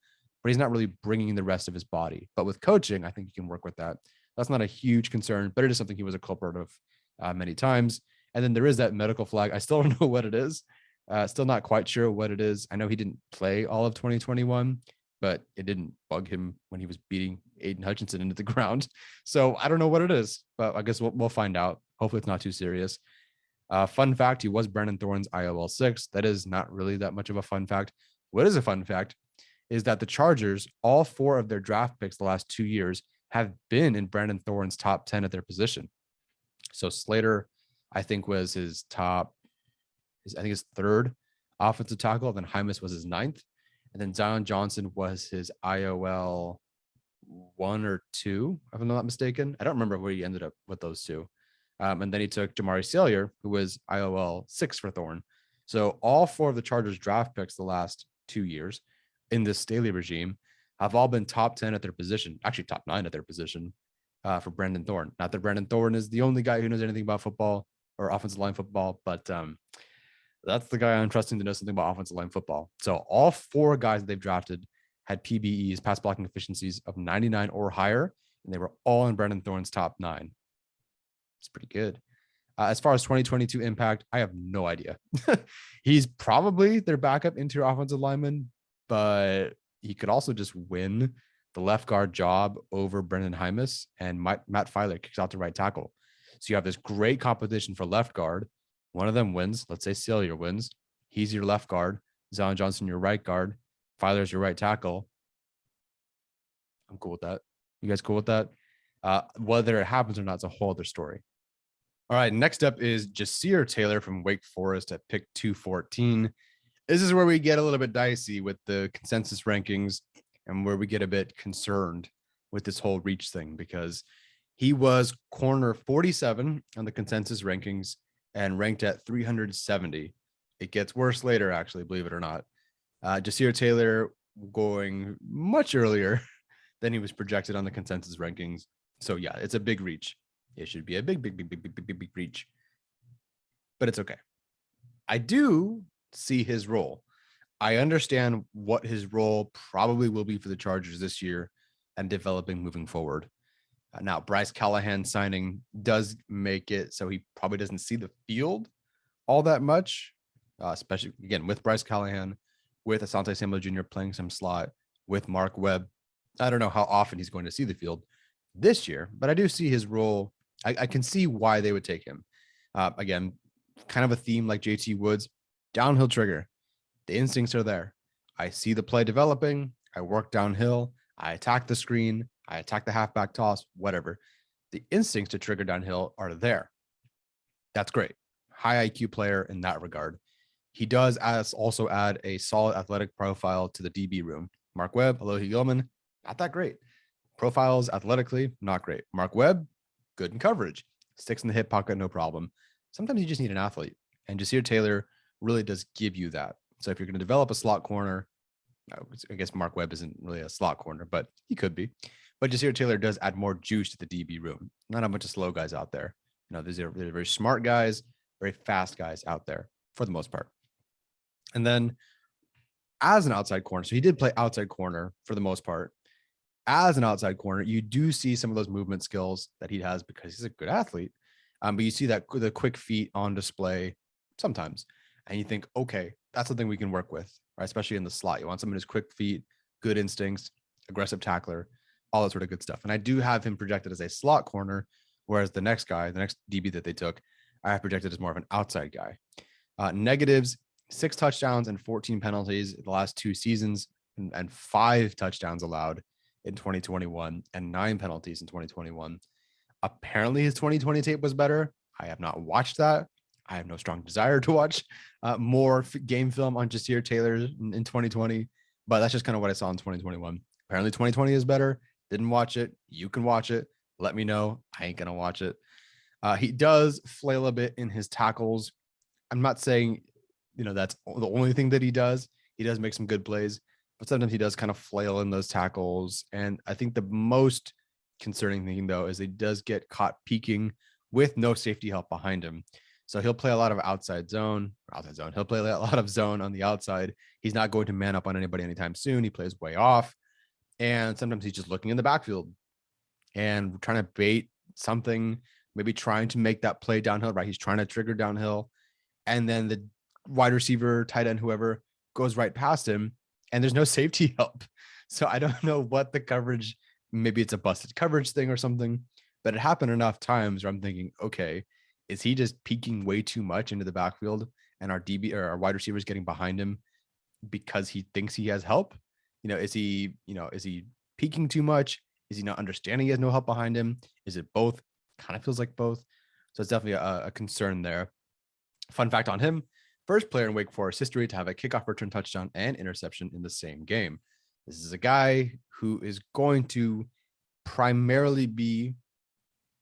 but he's not really bringing the rest of his body. But with coaching, I think he can work with that. That's not a huge concern, but it is something he was a culprit of many times. And then there is that medical flag. I still don't know what it is. Still not quite sure what it is. I know he didn't play all of 2021, but it didn't bug him when he was beating Aiden Hutchinson into the ground. So I don't know what it is, but I guess we'll find out. Hopefully it's not too serious. Fun fact, he was Brandon Thorne's IOL 6. That is not really that much of a fun fact. What is a fun fact is that the Chargers, all 4 of their draft picks the last 2 years have been in Brandon Thorne's top 10 at their position. So Slater, I think, was his his 3rd offensive tackle. Then Hymas was his 9th. And then Zion Johnson was his IOL 1 or 2, if I'm not mistaken. I don't remember where he ended up with those 2. And then he took Jamari Sailor, who was IOL 6 for Thorne. So all 4 of the Chargers draft picks the last 2 years in this Staley regime have all been top 10 at their position, actually top 9 at their position for Brandon Thorne. Not that Brandon Thorne is the only guy who knows anything about football or offensive line football, but that's the guy I'm trusting to know something about offensive line football. So all 4 guys that they've drafted had PBEs, pass blocking efficiencies of 99 or higher, and they were all in Brandon Thorne's top 9. It's pretty good. As far as 2022 impact, I have no idea. He's probably their backup interior offensive lineman, but he could also just win the left guard job over Brendan Hymas, and Matt Filer kicks out to right tackle. So you have this great competition for left guard. One of them wins. Let's say Celia wins. He's your left guard. Zion Johnson, your right guard. Filer's your right tackle. I'm cool with that. You guys cool with that? Whether it happens or not, it's a whole other story. All right, next up is Jasir Taylor from Wake Forest at pick 214. This is where we get a little bit dicey with the consensus rankings and where we get a bit concerned with this whole reach thing, because he was corner 47 on the consensus rankings and ranked at 370. It gets worse later, actually, believe it or not. Jasir Taylor going much earlier than he was projected on the consensus rankings. So yeah, it's a big reach. It should be a big reach, but it's okay. I do see his role. I understand what his role probably will be for the Chargers this year and developing moving forward. Now, Bryce Callahan signing does make it so he probably doesn't see the field all that much, especially, again, with Bryce Callahan, with Asante Samuel Jr. playing some slot, with Mark Webb. I don't know how often he's going to see the field this year, but I do see his role. I can see why they would take him. Again, kind of a theme like JT Woods, downhill trigger. The instincts are there. I see the play developing. I work downhill. I attack the screen. I attack the halfback toss, whatever. The instincts to trigger downhill are there. That's great. High IQ player in that regard. He does also add a solid athletic profile to the DB room. Mark Webb, Alohi Gilman, not that great. Profiles athletically, not great. Mark Webb, good in coverage. Sticks in the hip pocket, no problem. Sometimes you just need an athlete. And Jasir Taylor really does give you that. So if you're going to develop a slot corner, I guess Mark Webb isn't really a slot corner, but he could be. But Jasir Taylor does add more juice to the DB room. Not a bunch of slow guys out there. They're very smart guys, very fast guys out there for the most part. And then as an outside corner, so he did play outside corner for the most part. As an outside corner, you do see some of those movement skills that he has because he's a good athlete. But you see that the quick feet on display sometimes. And you think, okay, that's something we can work with, right? Especially in the slot. You want someone who's quick feet, good instincts, aggressive tackler, all that sort of good stuff. And I do have him projected as a slot corner, whereas the next DB that they took, I have projected as more of an outside guy. Negatives, 6 touchdowns and 14 penalties the last 2 seasons, and 5 touchdowns allowed in 2021 and 9 penalties in 2021. Apparently his 2020 tape was better. I have not watched that. I have no strong desire to watch more game film on Jasir Taylor in 2020, but that's just kind of what I saw in 2021. Apparently 2020 is better. Didn't watch it. You can watch it. Let me know. I ain't going to watch it. He does flail a bit in his tackles. I'm not saying, that's the only thing that he does. He does make some good plays, but sometimes he does kind of flail in those tackles. And I think the most concerning thing, though, is he does get caught peeking with no safety help behind him. So he'll play a lot of outside zone. He'll play a lot of zone on the outside. He's not going to man up on anybody anytime soon. He plays way off. And sometimes he's just looking in the backfield and trying to bait something, maybe trying to make that play downhill, right? He's trying to trigger downhill. And then the wide receiver, tight end, whoever goes right past him, and there's no safety help. So I don't know what the coverage, maybe it's a busted coverage thing or something, but it happened enough times where I'm thinking, okay, is he just peeking way too much into the backfield and our DB or our wide receivers getting behind him because he thinks he has help? Is he peeking too much? Is he not understanding he has no help behind him? Is it both? Kind of feels like both. So it's definitely a concern there. Fun fact on him, first player in Wake Forest history to have a kickoff return touchdown and interception in the same game. This is a guy who is going to primarily be,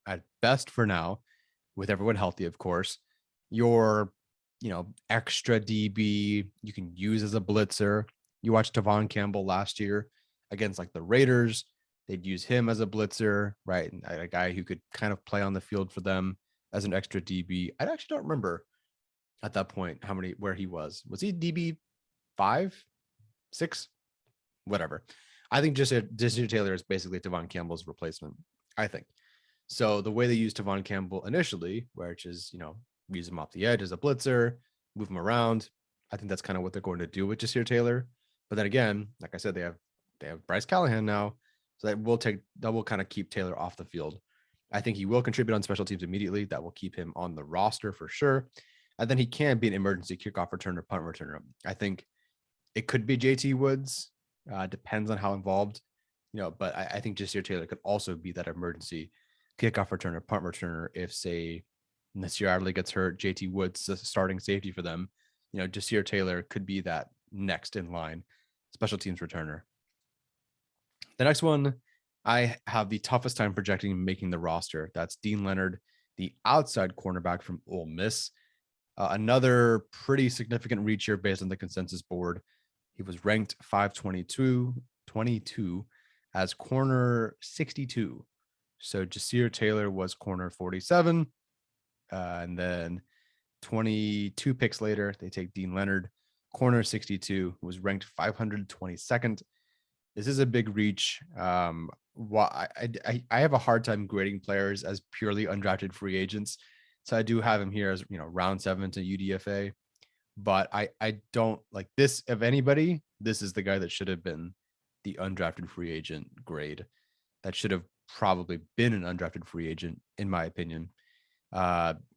at best for now, with everyone healthy, of course, your, extra DB you can use as a blitzer. You watched Tavon Campbell last year against like the Raiders. They'd use him as a blitzer, right? And a guy who could kind of play on the field for them as an extra DB. I actually don't remember at that point where he was. Was he DB 5, 6, whatever? I think Jasir Taylor is basically Tavon Campbell's replacement, I think. So the way they used Tavon Campbell initially, which is, use him off the edge as a blitzer, move him around. I think that's kind of what they're going to do with Jasir Taylor. But then again, like I said, they have Bryce Callahan now. So that will kind of keep Taylor off the field. I think he will contribute on special teams immediately. That will keep him on the roster for sure. And then he can be an emergency kickoff returner, punt returner. I think it could be JT Woods. Depends on how involved, but I think Jasir Taylor could also be that emergency kickoff returner, punt returner. If, say, Nasir Adderley gets hurt, JT Woods is starting safety for them. Jasir Taylor could be that next in line special teams returner. The next one, I have the toughest time projecting making the roster. That's Dean Leonard, the outside cornerback from Ole Miss. Another pretty significant reach here based on the consensus board. He was ranked 522 as corner 62. So Jasir Taylor was corner 47. And then 22 picks later, they take Dean Leonard, corner 62, who was ranked 522nd. This is a big reach. I have a hard time grading players as purely undrafted free agents. So I do have him here as, round 7 to UDFA. But I don't like this. Of anybody, this is the guy that should have been the undrafted free agent grade. That should have probably been an undrafted free agent, in my opinion.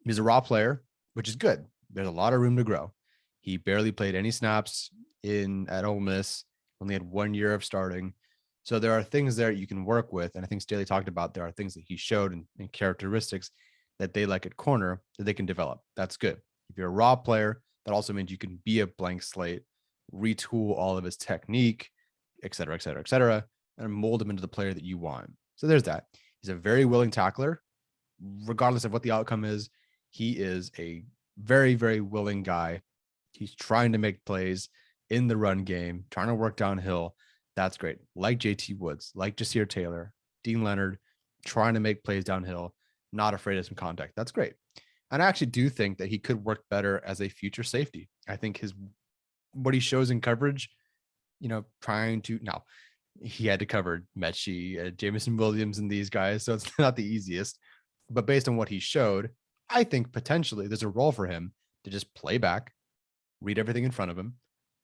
He's a raw player, which is good. There's a lot of room to grow. He barely played any snaps at Ole Miss, only had 1 year of starting. So there are things there you can work with. And I think Staley talked about there are things that he showed and characteristics that they like at corner that they can develop. That's good. If you're a raw player, that also means you can be a blank slate, retool all of his technique, et cetera, et cetera, et cetera, and mold him into the player that you want. So there's that. He's a very willing tackler. Regardless of what the outcome is, he is a very, very willing guy. He's trying to make plays in the run game, trying to work downhill. That's great. Like JT Woods, like Jasir Taylor, Dean Leonard, trying to make plays downhill, not afraid of some contact. That's great. And I actually do think that he could work better as a future safety. I think what he shows in coverage, trying to now he had to cover Mechie, Jameson Williams, and these guys, so it's not the easiest. But based on what he showed, I think potentially there's a role for him to just play back, read everything in front of him,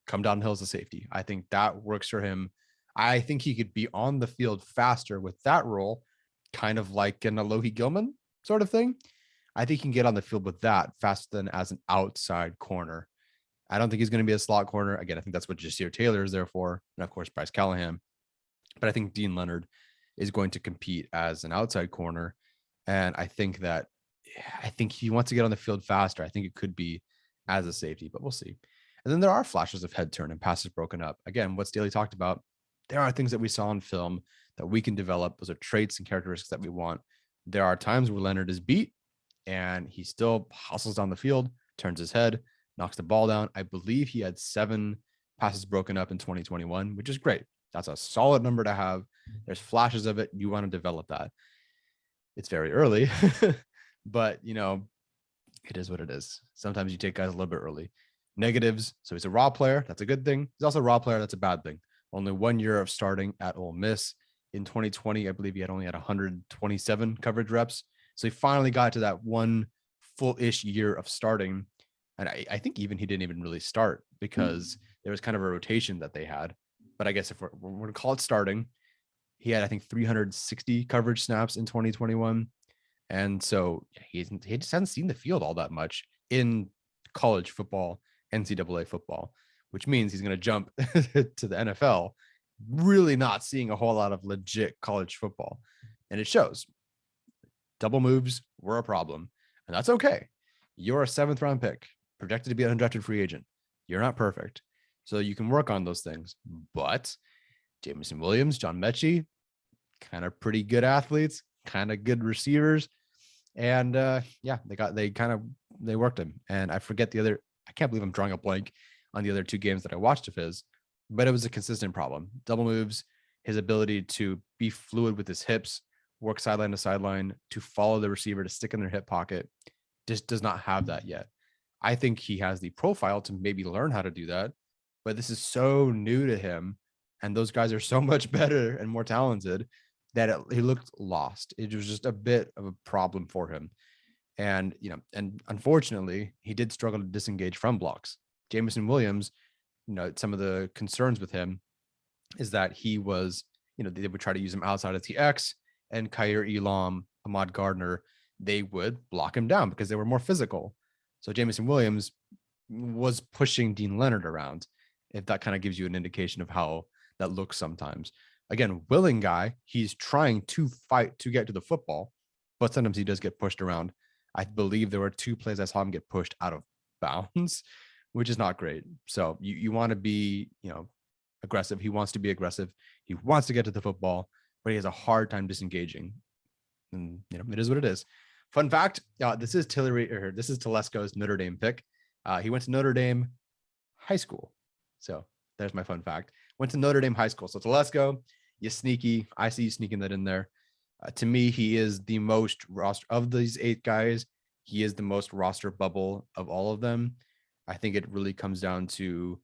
come downhill as a safety. I think that works for him. I think he could be on the field faster with that role, kind of like an Alohi Gilman sort of thing. I think he can get on the field with that faster than as an outside corner. I don't think he's going to be a slot corner. Again, I think that's what Jasir Taylor is there for. And of course, Bryce Callahan. But I think Dean Leonard is going to compete as an outside corner. And I think he wants to get on the field faster. I think it could be as a safety, but we'll see. And then there are flashes of head turn and passes broken up. Again, what Staley talked about, there are things that we saw in film that we can develop. Those are traits and characteristics that we want. There are times where Leonard is beat and he still hustles down the field, turns his head, knocks the ball down. I believe he had 7 passes broken up in 2021, which is great. That's a solid number to have. There's flashes of it. You want to develop that. It's very early, but it is what it is. Sometimes you take guys a little bit early. Negatives. So he's a raw player. That's a good thing. He's also a raw player. That's a bad thing. Only 1 year of starting at Ole Miss. In 2020, I believe he only had 127 coverage reps. So he finally got to that one full-ish year of starting. And I think even he didn't even really start because there was kind of a rotation that they had. But I guess if we're going to call it starting, he had, I think, 360 coverage snaps in 2021. And so he just hasn't seen the field all that much in college football, NCAA football, which means he's going to jump to the NFL, really not seeing a whole lot of legit college football. And it shows. Double moves were a problem, and that's okay. You're a 7th round pick, projected to be an undrafted free agent. You're not perfect. So you can work on those things. But Jameson Williams, John Mechie, kind of pretty good athletes, kind of good receivers. And they worked him. And I forget I can't believe I'm drawing a blank on the other 2 games that I watched of his, but it was a consistent problem. Double moves, his ability to be fluid with his hips, work sideline to sideline, to follow the receiver, to stick in their hip pocket, just does not have that yet. I think he has the profile to maybe learn how to do that, but this is so new to him. And those guys are so much better and more talented that he looked lost. It was just a bit of a problem for him. And, and unfortunately, he did struggle to disengage from blocks. Jameson Williams, some of the concerns with him is that he was, they would try to use him outside of TX, and Khair Elam, Ahmad Gardner, they would block him down because they were more physical. So Jameson Williams was pushing Dean Leonard around, if that kind of gives you an indication of how that looks sometimes. Again, willing guy, he's trying to fight to get to the football, but sometimes he does get pushed around. I believe there were 2 plays I saw him get pushed out of bounds, which is not great. So you want to be, aggressive. He wants to be aggressive. He wants to get to the football, but he has a hard time disengaging. And, it is what it is. Fun fact, this is Telesco's Notre Dame pick. He went to Notre Dame High School. So there's my fun fact. Went to Notre Dame High School. So Telesco, you sneaky. I see you sneaking that in there. To me, he is the most roster of these 8 guys. He is the most roster bubble of all of them. I think it really comes down to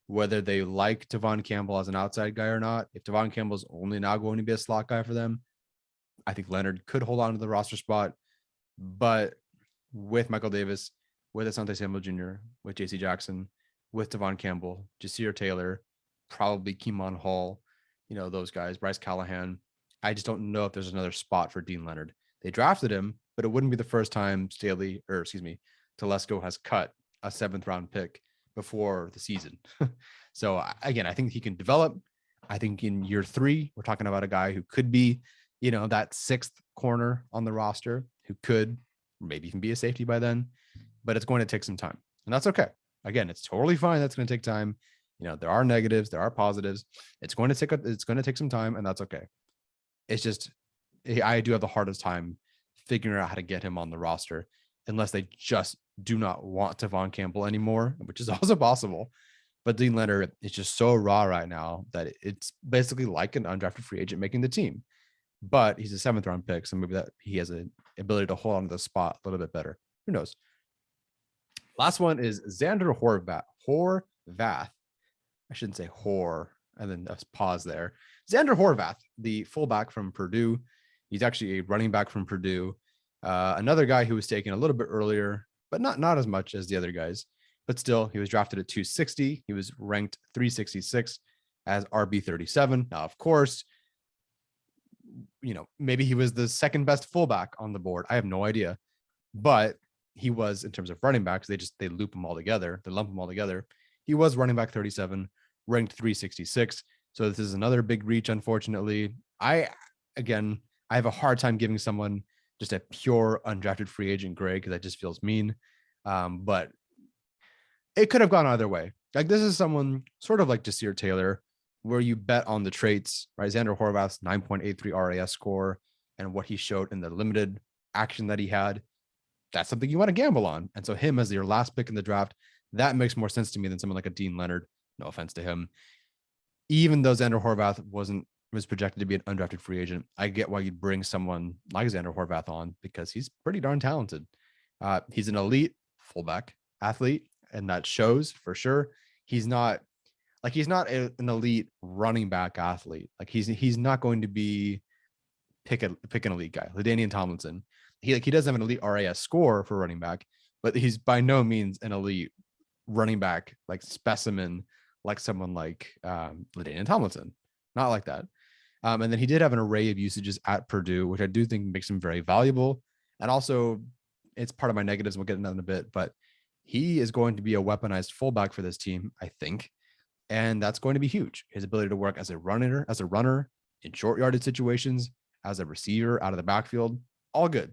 whether they like Devon Campbell as an outside guy or not. If Devon Campbell's only now going to be a slot guy for them, I think Leonard could hold on to the roster spot. But with Michael Davis, with Asante Samuel Jr., with JC Jackson, with Devon Campbell, Jasir Taylor, probably Keemon Hall, those guys, Bryce Callahan, I just don't know if there's another spot for Dean Leonard. They drafted him, but it wouldn't be the first time Telesco has cut a 7th round pick before the season. So again, I think he can develop. I think in year 3, we're talking about a guy who could be, that 6th corner on the roster, who could maybe even be a safety by then, but it's going to take some time, and that's okay. Again, it's totally fine. That's going to take time. There are negatives, there are positives. It's going to take some time, and that's okay. It's just, I do have the hardest time figuring out how to get him on the roster unless they just do not want Devon Campbell anymore, which is also possible. But Dean Leonard is just so raw right now that it's basically like an undrafted free agent making the team. But he's a 7th round pick, so maybe that he has an ability to hold on to the spot a little bit better. Who knows? Last one is Xander Horvath. I shouldn't say whore, and then just pause there. Xander Horvath, the fullback from Purdue. He's actually a running back from Purdue. Another guy who was taken a little bit earlier, but not as much as the other guys. But still, he was drafted at 260. He was ranked 366 as RB37. Now, of course, maybe he was the 2nd best fullback on the board. I have no idea. But he was, in terms of running backs, they loop them all together. They lump them all together. He was running back 37, ranked 366. So this is another big reach, unfortunately. I have a hard time giving someone just a pure undrafted free agent grade because that just feels mean. But it could have gone either way. Like, this is someone sort of like Jasir Taylor, where you bet on the traits, right? Xander Horvath's 9.83 RAS score and what he showed in the limited action that he had. That's something you want to gamble on. And so him as your last pick in the draft, that makes more sense to me than someone like a Dean Leonard. No offense to him. Even though Xander Horvath was projected to be an undrafted free agent, I get why you'd bring someone like Xander Horvath on because he's pretty darn talented. He's an elite fullback athlete, and that shows for sure. He's not an elite running back athlete. Like, he's not going to be pick an elite guy. LaDainian Tomlinson. He doesn't have an elite RAS score for running back, but he's by no means an elite running back like specimen, like someone like LaDainian Tomlinson. Not like that. And then he did have an array of usages at Purdue, which I do think makes him very valuable. And also, it's part of my negatives. We'll get into that in a bit, but he is going to be a weaponized fullback for this team, I think. And that's going to be huge. His ability to work as a runner in short yardage situations, as a receiver out of the backfield, all good.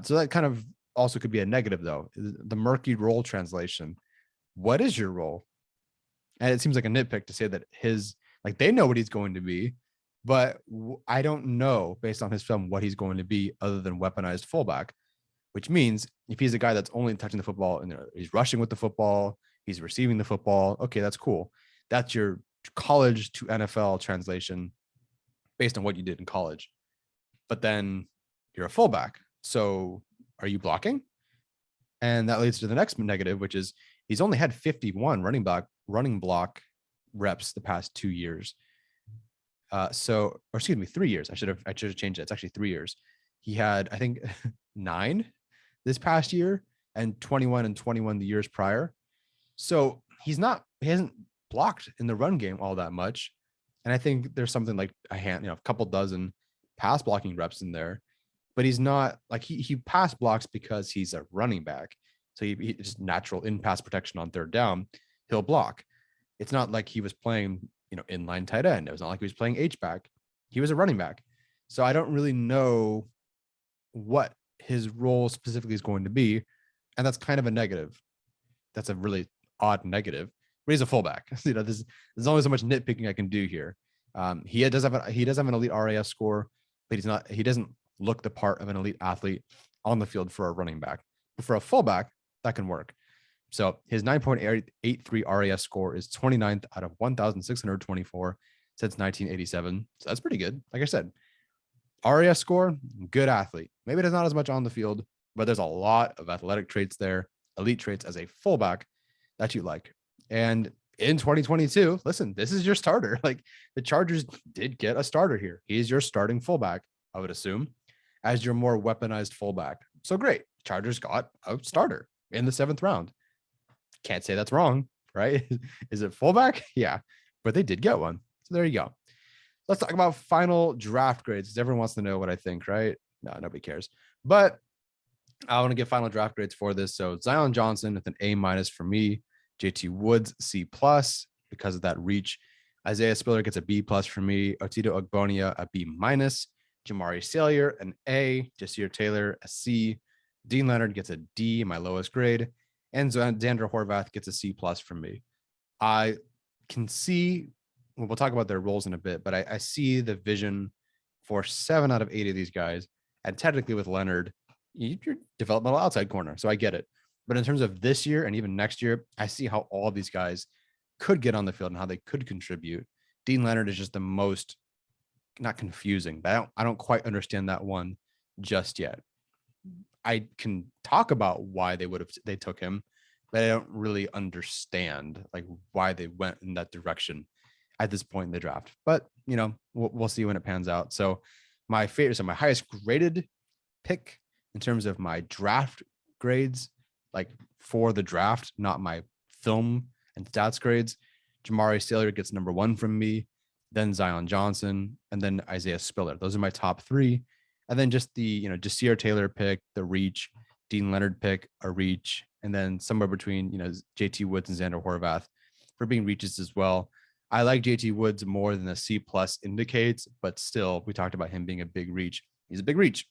So that kind of also could be a negative, though. The murky role translation. What is your role? And it seems like a nitpick to say that they know what he's going to be, but I don't know based on his film what he's going to be other than weaponized fullback, which means if he's a guy that's only touching the football and he's rushing with the football, he's receiving the football. Okay, that's cool. That's your college to NFL translation based on what you did in college. But then you're a fullback. So are you blocking? And that leads to the next negative, which is he's only had 51 running block reps the past 2 years. 3 years. I should have changed it. It's actually 3 years. He had, I think, 9 this past year and 21 the years prior. So he hasn't blocked in the run game all that much. And I think there's something like a couple dozen pass blocking reps in there, but he's not like he pass blocks because he's a running back. So he just natural in pass protection on 3rd down, he'll block. It's not like he was playing, inline tight end. It was not like he was playing H-back. He was a running back. So I don't really know what his role specifically is going to be. And that's kind of a negative. That's a really odd negative. But he's a fullback. There's only so much nitpicking I can do here. He does have an elite RAS score, but he doesn't look the part of an elite athlete on the field for a running back. But for a fullback, that can work. So his 9.83 RAS score is 29th out of 1,624 since 1987. So that's pretty good. Like I said, RAS score, good athlete. Maybe there's not as much on the field, but there's a lot of athletic traits there, elite traits as a fullback that you like. And in 2022, listen, this is your starter. Like the Chargers did get a starter here. He's your starting fullback, I would assume, as your more weaponized fullback. So great. Chargers got a starter in the 7th round. Can't say that's wrong, right? Is it fullback? Yeah, but they did get one. So there you go. Let's talk about final draft grades because everyone wants to know what I think, right? No, nobody cares. But I want to give final draft grades for this. So Zion Johnson with an A- for me. JT Woods C+ because of that reach. Isaiah Spiller gets a B+ for me. Otido Agbonia a B-. Jamari Sailor an A. Jasir Taylor a C. Dean Leonard gets a D, my lowest grade. And Xander Horvath gets a C+ from me. I can see, well, we'll talk about their roles in a bit, but I see the vision for 7 out of 8 of these guys. And technically with Leonard, you're developmental outside corner. So I get it. But in terms of this year and even next year, I see how all these guys could get on the field and how they could contribute. Dean Leonard is just the most, not confusing, but I don't quite understand that one just yet. I can talk about why they took him, but I don't really understand like why they went in that direction at this point in the draft. But we'll see when it pans out. So my highest graded pick in terms of my draft grades, like for the draft, not my film and stats grades, Jamari Sailor gets number 1 from me, then Zion Johnson, and then Isaiah Spiller. Those are my top 3. And then just the, Jasir Taylor pick, the reach, Dean Leonard pick, a reach, and then somewhere between, JT Woods and Xander Horvath for being reaches as well. I like JT Woods more than the C+ indicates, but still, we talked about him being a big reach. He's a big reach,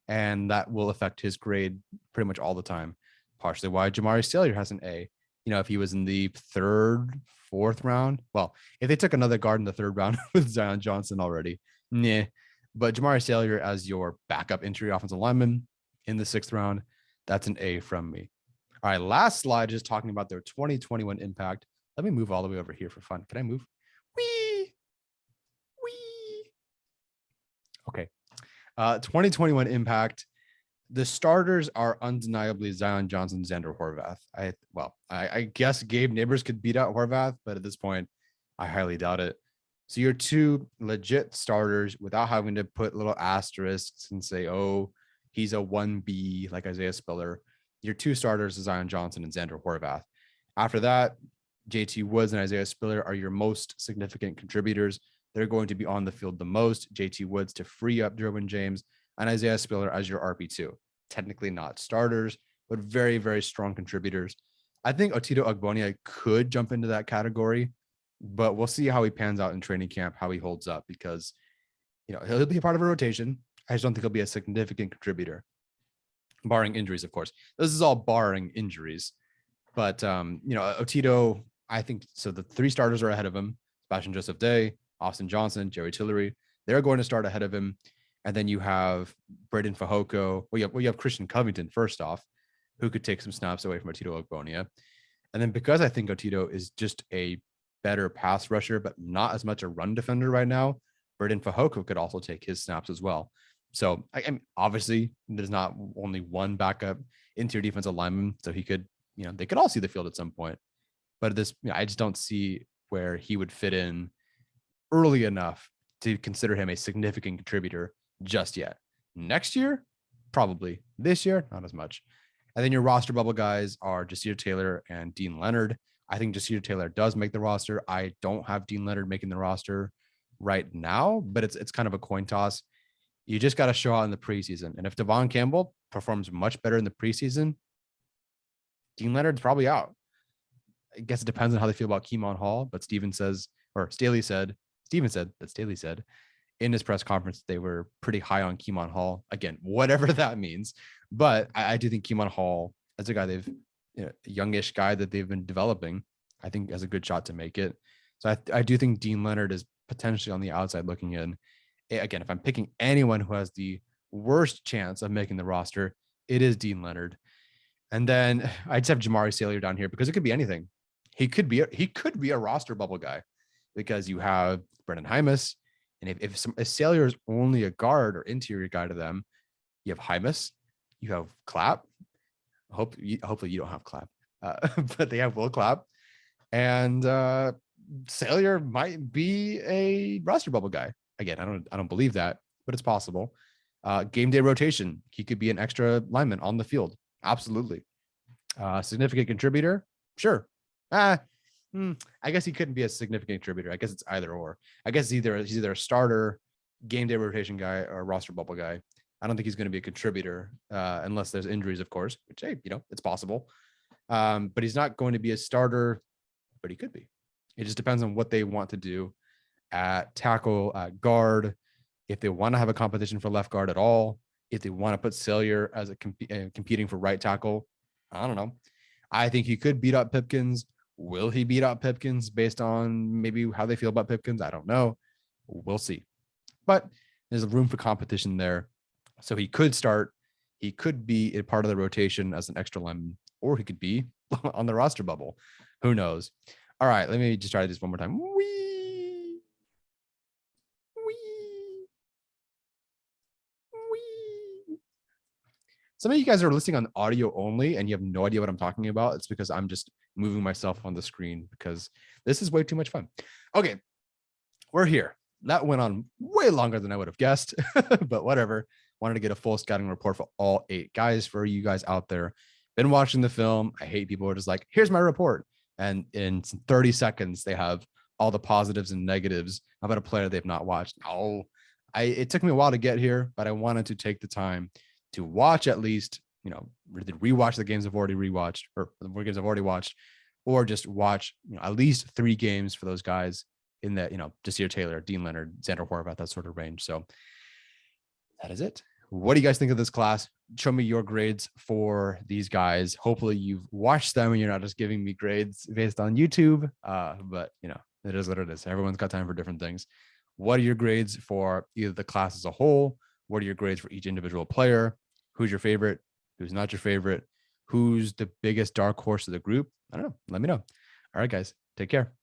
and that will affect his grade pretty much all the time. Partially why Jamari Sailor has an A. If he was in the 3rd, 4th round, well, if they took another guard in the 3rd round with Zion Johnson already, nah. But Jamari Sailor as your backup interior offensive lineman in the 6th round, that's an A from me. All right, last slide, just talking about their 2021 impact. Let me move all the way over here for fun. Can I move? Wee. Okay. 2021 impact. The starters are undeniably Zion Johnson, Xander Horvath. I guess Gabe Neighbors could beat out Horvath, but at this point, I highly doubt it. So your 2 legit starters without having to put little asterisks and say, oh, he's a 1B like Isaiah Spiller. Your 2 starters are Zion Johnson and Xander Horvath. After that, JT Woods and Isaiah Spiller are your most significant contributors. They're going to be on the field the most. JT Woods to free up Derwin James and Isaiah Spiller as your RB2. Technically not starters, but very, very strong contributors. I think Otido Agbonia could jump into that category, but we'll see how he pans out in training camp, how he holds up, because he'll be a part of a rotation. I just don't think he'll be a significant contributor, barring injuries, of course. This is all barring injuries, but Otido, I think so. The 3 starters are ahead of him: Sebastian Joseph Day, Austin Johnson, Jerry Tillery. They're going to start ahead of him. And then you have Braden Fajoko. You have Christian Covington first off, who could take some snaps away from Otido Agbonia. And then because I think Otido is just a better pass rusher, but not as much a run defender right now, Braden Fajoko could also take his snaps as well. So I mean, obviously there's not only one backup interior defensive lineman, so he could, they could all see the field at some point. But this, I just don't see where he would fit in early enough to consider him a significant contributor just yet. Next year, probably. This year, not as much. And then your roster bubble guys are Jasir Taylor and Dean Leonard. I think Jasir Taylor does make the roster. I don't have Dean Leonard making the roster right now, but it's kind of a coin toss. You just got to show out in the preseason. And if Devon Campbell performs much better in the preseason, Dean Leonard's probably out. I guess it depends on how they feel about Keemon Hall, but Staley said in his press conference, they were pretty high on Keemon Hall. Again, whatever that means. But I do think Keemon Hall, as a guy a youngish guy that they've been developing, I think has a good shot to make it. So I do think Dean Leonard is potentially on the outside looking in. Again, if I'm picking anyone who has the worst chance of making the roster, it is Dean Leonard. And then I just have Jamari Sailor down here because it could be anything. He could be a roster bubble guy because you have Brendan Hymus, And if Sailor is only a guard or interior guy to them, you have Hymus, you have Clapp. Hopefully you don't have Clapp, but they have Will Clapp, and Sailor might be a roster bubble guy. Again, I don't believe that, but it's possible. Game day rotation, he could be an extra lineman on the field. Absolutely. Significant contributor, sure. I guess he couldn't be a significant contributor. I guess it's either or. I guess he's either a starter, game day rotation guy, or a roster bubble guy. I don't think he's going to be a contributor unless there's injuries, of course, which, hey, it's possible. But he's not going to be a starter, but he could be. It just depends on what they want to do at tackle, guard, if they want to have a competition for left guard at all, if they want to put Sailor as a competing for right tackle. I don't know. I think he could beat up Pipkins. Will he beat out Pipkins based on maybe how they feel about Pipkins? I don't know. We'll see. But there's room for competition there. So he could start. He could be a part of the rotation as an extra lineman, or he could be on the roster bubble. Who knows? All right, let me just try this one more time. Wee. Some of you guys are listening on audio only and you have no idea what I'm talking about. It's because I'm just moving myself on the screen because this is way too much fun. Okay, we're here. That went on way longer than I would have guessed, but whatever. Wanted to get a full scouting report for all 8 guys for you guys out there. Been watching the film. I hate people who are just like, here's my report. And in 30 seconds, they have all the positives and negatives about a player they've not watched. Oh, it took me a while to get here, but I wanted to take the time to watch at least, rewatch the games I've already rewatched or the games I've already watched, or just watch at least 3 games for those guys in that, Jasir Taylor, Dean Leonard, Xander Horvath, that sort of range. So that is it. What do you guys think of this class? Show me your grades for these guys. Hopefully you've watched them and you're not just giving me grades based on YouTube. But it is what it is. Everyone's got time for different things. What are your grades for either the class as a whole? What are your grades for each individual player? Who's your favorite? Who's not your favorite? Who's the biggest dark horse of the group? I don't know. Let me know. All right, guys, take care.